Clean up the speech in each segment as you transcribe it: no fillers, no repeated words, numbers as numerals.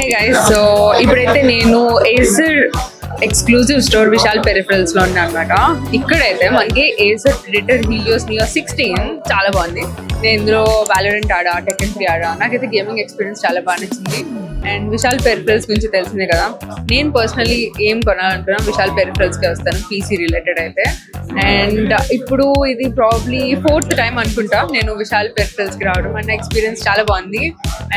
Hi guys, so ఇప్పుడైతే నేను Acer exclusive store Vishal peripherals లో ఉన్నా అనమాట. ఇక్కడైతే మనకి ఏసర్ ప్రెడిటర్ హీలియోస్ నియో 16 చాలా బాగుంది. నేను ఇందులో వాలోరెంట్ ఆడా, టెకెన్ 3 ఆడా. నాకైతే గేమింగ్ ఎక్స్పీరియన్స్ చాలా బాగా నచ్చింది. అండ్ విశాల్ పెరిఫరల్స్ గురించి తెలిసిందే కదా, నేను పర్సనలీ ఏం కొనాలనుకున్నా విశాల్ పెరిఫరల్స్కి వస్తాను, పీసీ రిలేటెడ్ అయితే. అండ్ ఇప్పుడు ఇది ప్రాబ్లీ 4th టైం అనుకుంటా నేను విశాల్ పెరిఫరల్స్కి రావడం. అండ్ ఎక్స్పీరియన్స్ చాలా బాగుంది.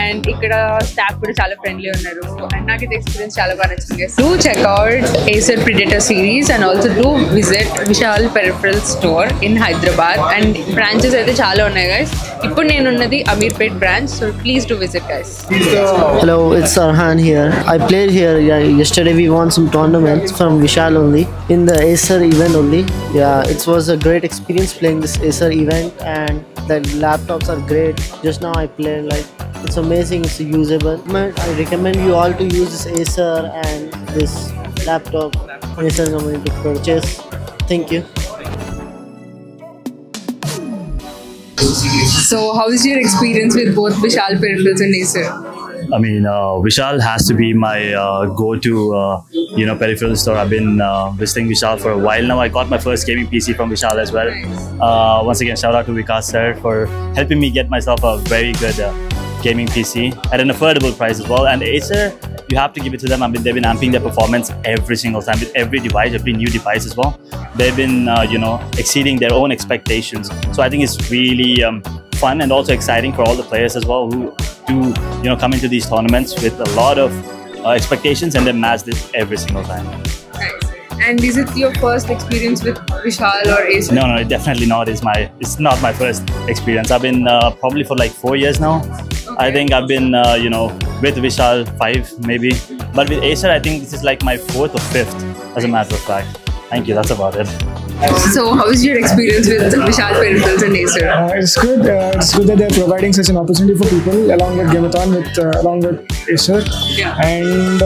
అండ్ ఇక్కడ స్టాఫ్ కూడా చాలా ఫ్రెండ్లీ ఉన్నారు. అండ్ నాకైతే ఎక్స్పీరియన్స్ చాలా బాగా నచ్చింది. Do checkout Acer predator series and also do visit Vishal peripheral store in Hyderabad. And branches అయితే చాలా ఉన్నాయి గైస్. ఇప్పుడు నేను ఉన్నది Ameerpet branch, so please do visit guys. Hello, it's Arhan here. I played here. Yesterday we won some tournaments from Vishal only in the Acer event only. Yeah, it was a great experience playing this Acer event, and the laptops are great. Just now I played, like, it's amazing. It's usable. I recommend you all to use this Acer and this laptop. Acer company to purchase. Thank you. So how is your experience with both Vishal peripherals and Acer? I mean, Vishal has to be my go-to, peripheral store. I've been visiting Vishal for a while now. I got my first gaming PC from Vishal as well. Once again, shout out to Vikas sir for helping me get myself a very good gaming PC at an affordable price as well. And Acer, you have to give it to them. I mean, they've been amping their performance every single time with every device, every new device as well. They've been, exceeding their own expectations. So I think it's really fun and also exciting for all the players as well who do, come into these tournaments with a lot of expectations and they match it every single time. Nice. And is it your first experience with Vishal or Acer? No, definitely not. It's not my first experience. I've been probably for like 4 years now. Okay. I think I've been, with Vishal 5 maybe. But with Acer, I think this is like my 4th or 5th, as a matter of fact. Thank you, that's about it. So how is your experience with Vishal peripherals and Acer? It's good. It's good that they're providing such an opportunity for people along with Gameathon, along with Acer. Yeah. And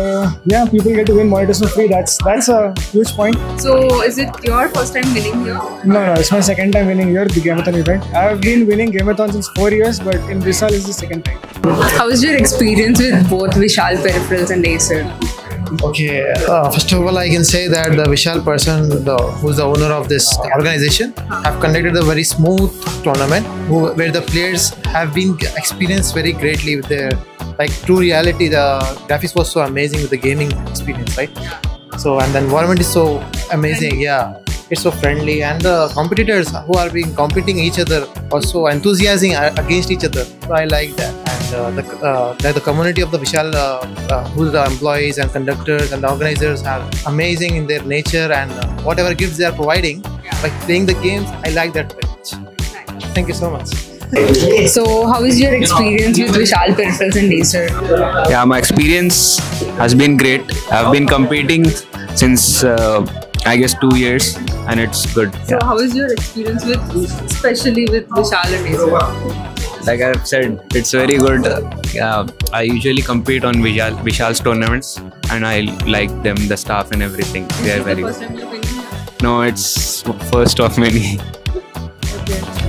people get to win monitors for free. That's a huge point. So is it your first time winning here? No, it's my second time winning here, the Gameathon event. I've been winning Gameathon since 4 years, but in Vishal is the second time. How is your experience with both Vishal peripherals and Acer? Okay, first of all, I can say that the Vishal person, who's the owner of this organization, have conducted a very smooth tournament where the players have been experienced very greatly with their, like, true reality. The graphics was so amazing with the gaming experience, right? So, and the environment is so amazing. Yeah, it's so friendly, and the competitors who are being competing each other also enthusiastic against each other. So I like that. And the community of the Vishal, who the employees and conductors and the organizers are amazing in their nature, and whatever gifts they are providing by playing the games, I like that very much. Thank you so much. So how is your experience with Vishal peripherals and Acer? Yeah, my experience has been great. I've been competing since I guess 2 years, and it's good. So how is your experience especially with Vishal and Acer? Like I've said, it's very good. I usually compete on Vishal's tournaments, and I like them, the staff and everything. They are very good. First time you're winning? No, it's first of many. Okay.